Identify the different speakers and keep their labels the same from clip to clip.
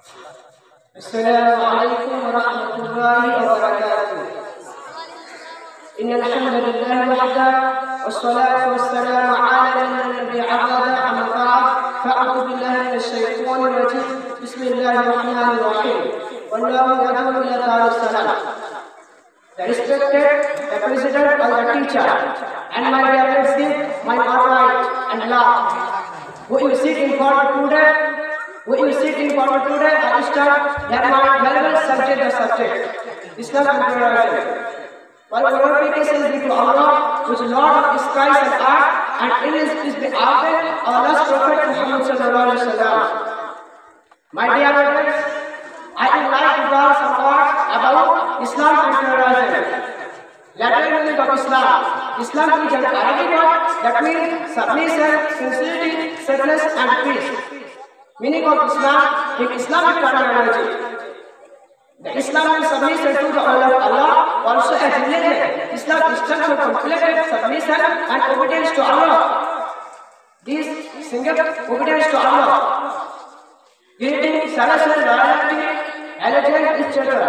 Speaker 1: السلام عليكم ورحمة الله وبركاته. إن الحمد لله وحده والصلاة والسلام على من النبي عبده أما بعد فأعوذ بالله من الشيطان الرجيم بسم الله الرحمن الرحيم والله يدعو إلى دار السلام. The respected the president or the teacher and my dear friends, my right and love. Who you sit in court today? I start that my relevant subject or subject. Islam and terrorism. While glorification is due to Allah, which is Lord of the skies and earth, and it is the Prophet, our last Prophet Muhammad sallallahu alaihi wasallam. My dear friends, I would like to talk some words about Islam and terrorism. Lateral meaning of Islam. Islam is an Arabic word that means submission, sincerity, sadness, and peace. Meaning of Islam in Islamic terminology. The Islam is submission to the order of Allah, also as religion. Islam is structured from complete submission and obedience to Allah. This single obedience to Allah. Creating salvation, loyalty, allegiance, etc.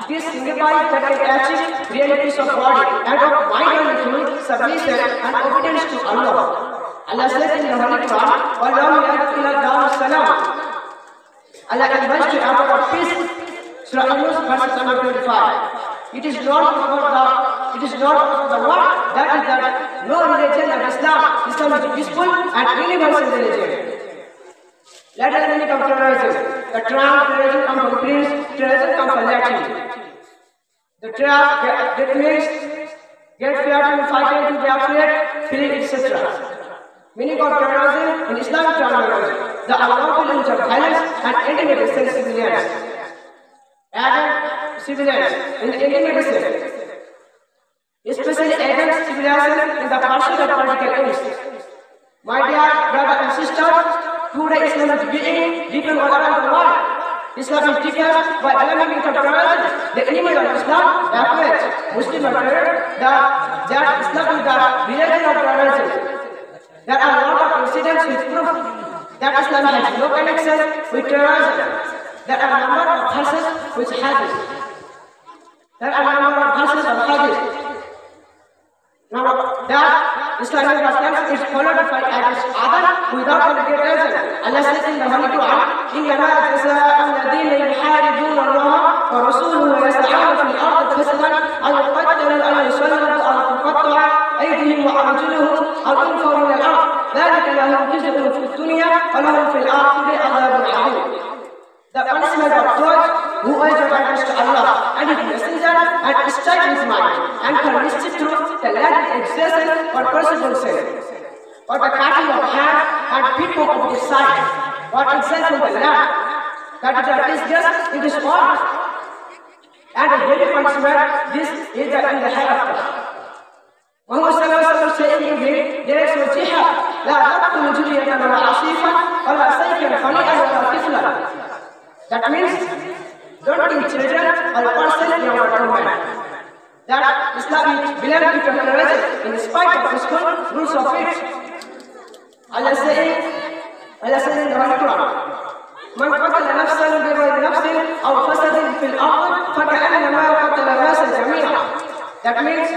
Speaker 1: This signifies that it achieves realities of body and of mind through submission and obedience to Allah. Allah says in the Holy Quran, "Wallahu yad'u ila dar salam." Allah invites to about peace. Surah Yunus verse number 25. It is not about the word that is that no religion of Islam. Islam is peaceful and universal religion. Let us meaning of terrorism. The term terrorism comes from Greece, terrorism comes from Latin. The term that means get fear to fighting to be afraid, feeling, etc. Meaning of terrorism in Islamic terminology, the unlawful use of violence and intimidation civilians. Civilians in Indian medicine, especially against civilians in the pursuit of political aims. My dear brother and sister, today Islam is being different all around the world. Islam is different by eliminating terrorism. The enemy of Islam affirms Muslim terror that Islam is the religion of terrorism. There are a lot of incidents which prove that Islam has no connection with terrorism. There are a number of verses which hadith. Now that Islamic practice is followed by against other without terrorism. Allah says in the Holy Quran, "Innama jazaa'u alladhina yuharibuna Allah wa rasulahu wa yas'auna fil ardi fasadan aw yuqattalu aw yusallabu aw tuqatta'a aydihim wa arjuluhum aw yunfaw min al-ard. Dhalika lahum khizyun fid dunya wa lahum fil akhirati 'adhabun 'adhim." The punishment of those who wage against Allah and His Messenger and strike his mind and for mischief through the lack of exertion or possible sin, or the cutting of hand and feet of the side, or exile from the land, that is a disgrace, it is all. And a heavy punishment, this is in the hereafter. Muhammad sallallahu alaihi wasallam said in him, there is no jihad, la taqtulu juriyatan wa la asifan wa la sayfan khali'an wa la tiflan. That means, don't kill children or person in your government. That Islam belongs to terrorism in spite of peaceful rules of it. Allah says in the Holy Quran, "Man qatala nafsan bighayri nafsin aw fasadin fil ard faka'annama qatala an-nasa jami'an." That means,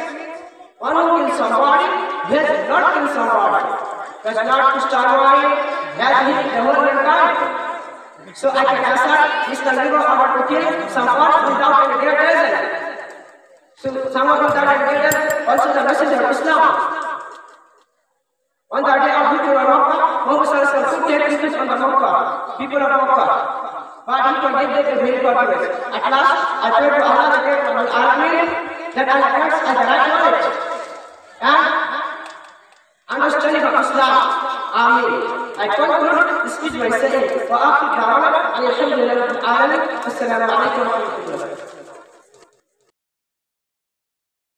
Speaker 1: one who kills somebody, he has not killed somebody. Does not destroy, has he the whole mankind. So I can assert Islam never about to kill someone without any great reason. So someone without any great reason, also the messenger of Islam. On the day of Hijrah of Makkah, Muhammad sallallahu alaihi wasallam took refuge on the people of Makkah. But he condemned them very popular. At last, I prayed to Allah the great Alamin that Allah grants us the right knowledge and understanding of Islam. Amen. I conclude the speech by saying, وَآخِرُ دَعْوَانَا أَنِ الْحَمْدُ لِلَّهِ رَبِّ الْعَالَمِينَ. Assalamu alaikum wa rahmatullahi.